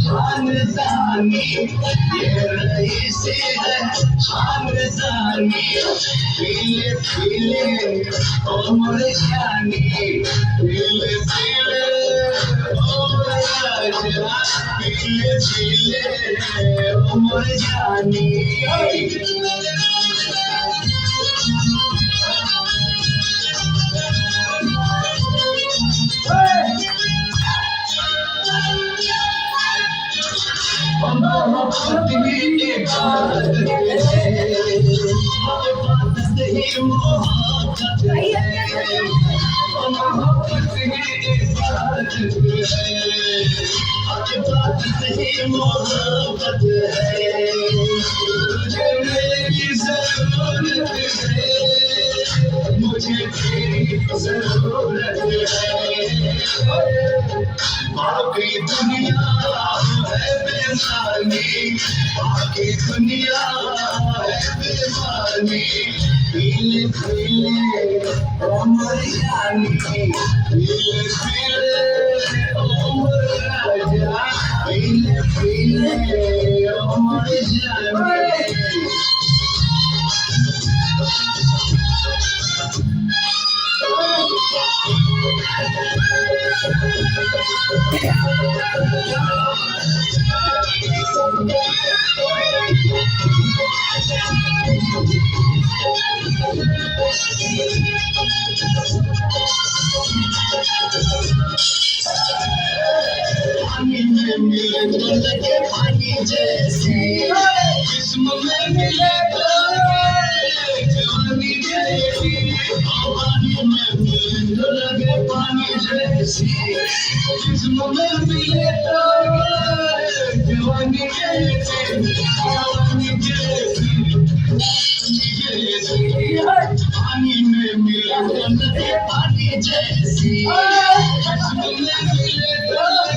खानदानी ये रईस है खानदानी पीले पीले उमर जानी पीले पीले उमर राजा पीले पीले उमर जानी मुझे तेरी जरूरत है बाकी दुनिया है बेमानी बाकी दुनिया है बेमानी पीले पीले उमर जानी पीले पीले उमर राजा पीले पीले उमर जानी पानी में मिले तो लगे पानी जैसे जिस्म में मिले तो जवानी जैसी पानी में मिले तो लगे पानी जैसी जिस्म में मिले तो जवानी जैसी जवानी जैसी पानी में मिले तो लगे पानी जैसी जिस्म में मिले तो